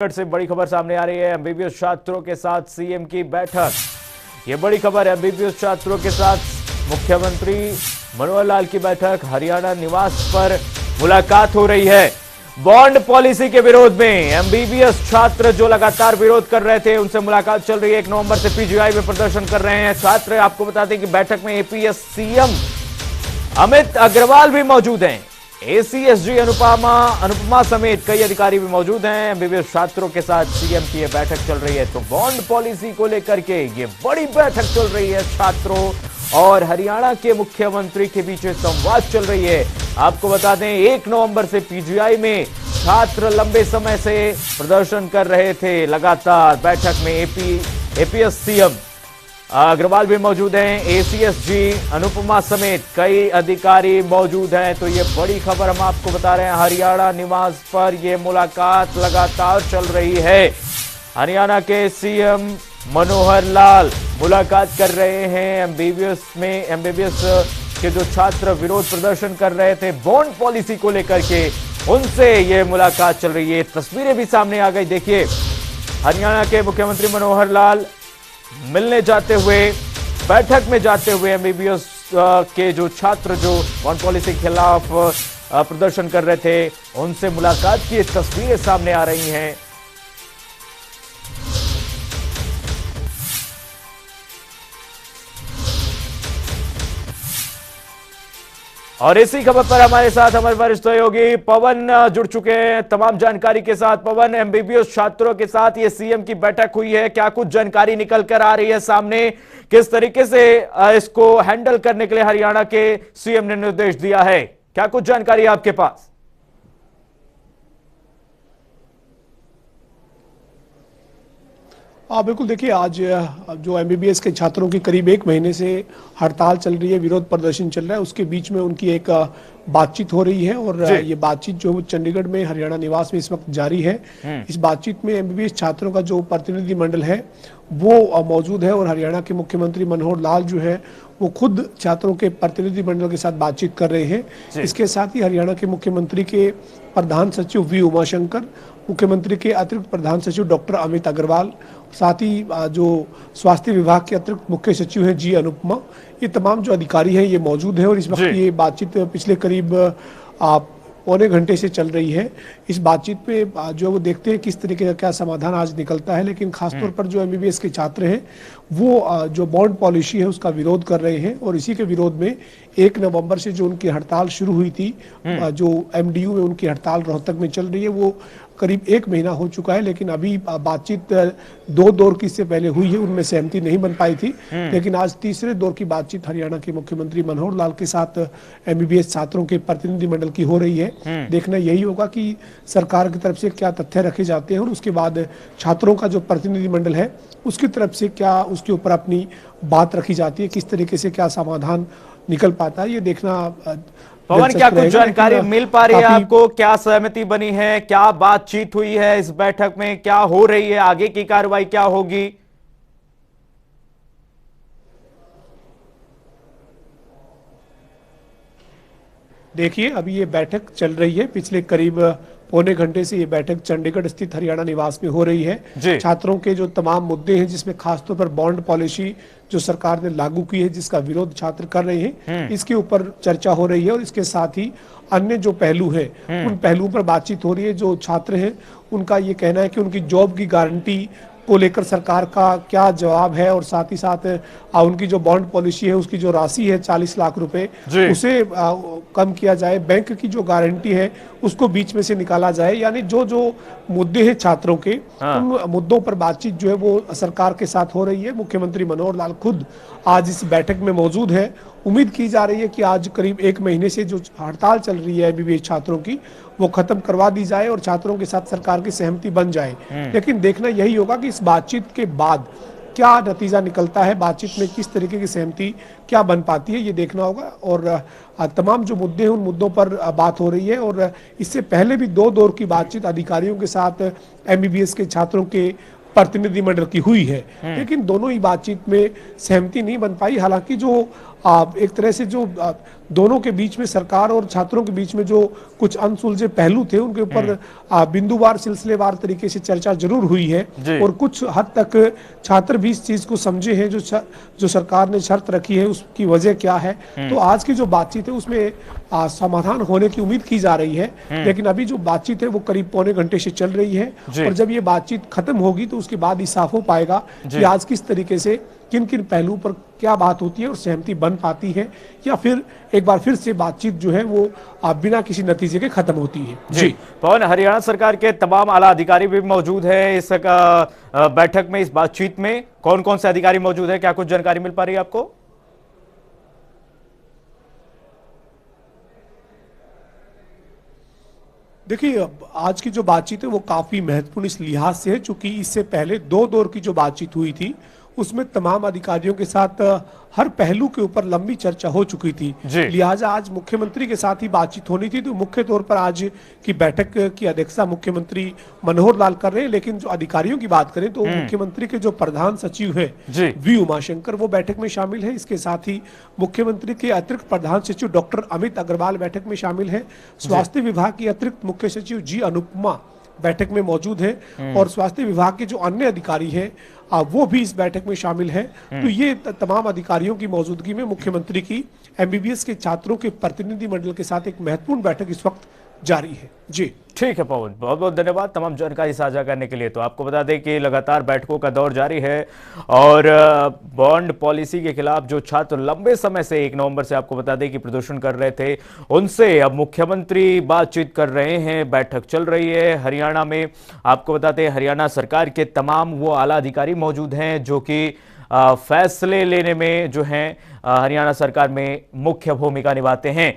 से बड़ी खबर सामने आ रही है। एमबीबीएस छात्रों के साथ सीएम की बैठक। ये बड़ी खबर है। एमबीबीएस छात्रों के साथ मुख्यमंत्री मनोहर लाल की बैठक। हरियाणा निवास पर मुलाकात हो रही है। बॉन्ड पॉलिसी के विरोध में एमबीबीएस छात्र जो लगातार विरोध कर रहे थे, उनसे मुलाकात चल रही है। 1 नवंबर से पीजीआई में प्रदर्शन कर रहे हैं छात्र। आपको बता दें कि बैठक में एपीएस सीएम अमित अग्रवाल भी मौजूद हैं। एसीएसजी अनुपमा समेत कई अधिकारी भी मौजूद हैं। एमबीबीएस छात्रों के साथ सीएम की यह बैठक चल रही है। तो बॉन्ड पॉलिसी को लेकर के ये बड़ी बैठक चल रही है। छात्रों और हरियाणा के मुख्यमंत्री के बीच संवाद चल रही है। आपको बता दें 1 नवंबर से पीजीआई में छात्र लंबे समय से प्रदर्शन कर रहे थे। लगातार बैठक में एपीएस सीएम अग्रवाल भी मौजूद हैं। एसीएसजी अनुपमा समेत कई अधिकारी मौजूद हैं। तो ये बड़ी खबर हम आपको बता रहे हैं। हरियाणा निवास पर ये मुलाकात लगातार चल रही है। हरियाणा के सीएम मनोहर लाल मुलाकात कर रहे हैं। एमबीबीएस के जो छात्र विरोध प्रदर्शन कर रहे थे बॉन्ड पॉलिसी को लेकर के, उनसे ये मुलाकात चल रही है। तस्वीरें भी सामने आ गई। देखिए, हरियाणा के मुख्यमंत्री मनोहर लाल मिलने जाते हुए, बैठक में जाते हुए एमबीबीएस के जो छात्र जो बॉन्ड पॉलिसी के खिलाफ प्रदर्शन कर रहे थे, उनसे मुलाकात की तस्वीरें सामने आ रही हैं। और इसी खबर पर हमारे साथ हमारे वरिष्ठ सहयोगी पवन जुड़ चुके हैं तमाम जानकारी के साथ। पवन, एमबीबीएस छात्रों के साथ ये सीएम की बैठक हुई है, क्या कुछ जानकारी निकल कर आ रही है सामने? किस तरीके से इसको हैंडल करने के लिए हरियाणा के सीएम ने निर्देश दिया है? क्या कुछ जानकारी है आपके पास? बिल्कुल, देखिए, आज जो एमबीबीएस के छात्रों की करीब 1 महीने से हड़ताल चल रही है, विरोध प्रदर्शन चल रहा है, उसके बीच में उनकी एक बातचीत हो रही है। और ये बातचीत जो चंडीगढ़ में हरियाणा निवास में इस वक्त जारी है। इस बातचीत में एमबीबीएस छात्रों का जो प्रतिनिधि मंडल है वो मौजूद है। और हरियाणा के मुख्यमंत्री मनोहर लाल जो है वो खुद छात्रों के प्रतिनिधि मंडल के साथ बातचीत कर रहे हैं। इसके साथ ही हरियाणा के मुख्यमंत्री के प्रधान सचिव वी उमाशंकर, मुख्यमंत्री के अतिरिक्त प्रधान सचिव डॉक्टर अमित अग्रवाल, साथ ही जो स्वास्थ्य विभाग के अतिरिक्त मुख्य सचिव हैं जी अनुपमा, ये तमाम जो अधिकारी हैं ये मौजूद हैं। और इस वक्त ये बातचीत पिछले करीब पौने घंटे से चल रही है। इस बातचीत पे जो वो देखते हैं किस तरीके का क्या समाधान आज निकलता है। लेकिन खासतौर पर जो एमबीबीएस के छात्र हैं वो जो बॉन्ड पॉलिसी है उसका विरोध कर रहे हैं। और इसी के विरोध में 1 नवंबर से जो उनकी हड़ताल शुरू हुई थी, जो एमडीयू में उनकी हड़ताल रोहतक में चल रही है, वो करीब 1 महीना हो चुका है। लेकिन अभी बातचीत 2 दौर की इससे पहले हुई है, उनमें सहमति नहीं बन पाई थी। लेकिन आज तीसरे दौर की बातचीत हरियाणा के मुख्यमंत्री मनोहर लाल के साथ एमबीबीएस छात्रों के प्रतिनिधि मंडल की हो रही है। देखना यही होगा कि सरकार की तरफ से क्या तथ्य रखे जाते हैं और उसके बाद छात्रों का जो प्रतिनिधि मंडल है उसकी तरफ से क्या उसके ऊपर अपनी बात रखी जाती है, किस तरीके से क्या समाधान निकल पाता है, ये देखना। पवन, क्या कुछ जानकारी मिल पा रही है आपको? क्या सहमति बनी है, क्या बातचीत हुई है इस बैठक में, क्या हो रही है, आगे की कार्रवाई क्या होगी? देखिए, अभी ये बैठक चल रही है। पिछले करीब पौने घंटे से ये बैठक चंडीगढ़ स्थित हरियाणा निवास में हो रही है। छात्रों के जो तमाम मुद्दे हैं, जिसमें खासतौर पर बॉन्ड पॉलिसी जो सरकार ने लागू की है, जिसका विरोध छात्र कर रहे हैं, इसके ऊपर चर्चा हो रही है। और इसके साथ ही अन्य जो पहलू हैं उन पहलुओं पर बातचीत हो रही है। जो छात्र हैं उनका ये कहना है कि उनकी जॉब की गारंटी को लेकर सरकार का क्या जवाब है, और साथ ही साथ उनकी जो बॉन्ड पॉलिसी है उसकी जो राशि है 40 लाख रुपए, उसे कम किया जाए। बैंक की जो गारंटी है उसको बीच में से निकाला जाए। यानी जो जो मुद्दे हैं छात्रों के, उन मुद्दों पर बातचीत जो है वो सरकार के साथ हो रही है। मुख्यमंत्री मनोहर लाल खुद आज इस बैठक में मौजूद है। उम्मीद की जा रही है कि आज करीब 1 महीने से जो हड़ताल चल रही है एमबीबीएस छात्रों की, वो खत्म करवा दी जाए और छात्रों के साथ सरकार की सहमति बन जाए। लेकिन देखना यही होगा कि इस बातचीत के बाद क्या नतीजा निकलता है, बातचीत में किस तरीके की सहमति क्या बन पाती है, ये देखना होगा। और तमाम जो मुद्दे हैं उन मुद्दों पर बात हो रही है। और इससे पहले भी 2 दौर की बातचीत अधिकारियों के साथ एमबीबीएस के छात्रों के प्रतिनिधिमंडल की हुई है, लेकिन दोनों ही बातचीत में सहमति नहीं बन पाई। हालांकि जो एक तरह से जो दोनों के बीच में, सरकार और छात्रों के बीच में जो कुछ अनसुलझे पहलू थे, उनके ऊपर बिंदुवार सिलसिलेवार तरीके से चर्चा जरूर हुई है और कुछ हद तक छात्र भी इस चीज को समझे हैं जो सरकार ने शर्त रखी है उसकी वजह क्या है। तो आज की जो बातचीत है उसमें समाधान होने की उम्मीद की जा रही है, लेकिन अभी जो बातचीत है वो करीब पौने घंटे से चल रही है और जब ये बातचीत खत्म होगी तो उसके बाद ही साफ हो पाएगा कि आज किस तरीके से किन किन पहलुओं पर क्या बात होती है और सहमति बन पाती है, या फिर एक बार फिर से बातचीत जो है वो बिना किसी नतीजे के खत्म होती है। जी पवन, हरियाणा सरकार के तमाम आला अधिकारी भी मौजूद है इस बैठक में, इस बातचीत में कौन कौन से अधिकारी मौजूद है, क्या कुछ जानकारी मिल पा रही है आपको? देखिए, आज की जो बातचीत है वो काफी महत्वपूर्ण इस लिहाज से है, चूंकि इससे पहले 2 दौर की जो बातचीत हुई थी उसमें तमाम अधिकारियों के साथ हर पहलू के ऊपर लंबी चर्चा हो चुकी थी। लिहाजा आज मुख्यमंत्री के साथ ही बातचीत होनी थी, तो मुख्य तौर पर आज की बैठक की अध्यक्षता मुख्यमंत्री मनोहर लाल कर रहे हैं। लेकिन जो अधिकारियों की बात करें तो मुख्यमंत्री के जो प्रधान सचिव है वी उमाशंकर, वो बैठक में शामिल है। इसके साथ ही मुख्यमंत्री के अतिरिक्त प्रधान सचिव डॉक्टर अमित अग्रवाल बैठक में शामिल है। स्वास्थ्य विभाग की अतिरिक्त मुख्य सचिव जी अनुपमा बैठक में मौजूद है और स्वास्थ्य विभाग के जो अन्य अधिकारी हैं वो भी इस बैठक में शामिल है। तो ये तमाम अधिकारियों की मौजूदगी में मुख्यमंत्री की एमबीबीएस के छात्रों के प्रतिनिधि मंडल के साथ एक महत्वपूर्ण बैठक इस वक्त जारी है। जी ठीक है पवन, बहुत बहुत धन्यवाद तमाम जानकारी साझा करने के लिए। तो आपको बता दें कि लगातार बैठकों का दौर जारी है और बॉन्ड पॉलिसी के खिलाफ जो छात्र लंबे समय से 1 नवंबर से आपको बता दें कि प्रदर्शन कर रहे थे, उनसे अब मुख्यमंत्री बातचीत कर रहे हैं, बैठक चल रही है हरियाणा में। आपको बताते हैं हरियाणा सरकार के तमाम वो आला अधिकारी मौजूद हैं जो कि फैसले लेने में जो है हरियाणा सरकार में मुख्य भूमिका निभाते हैं।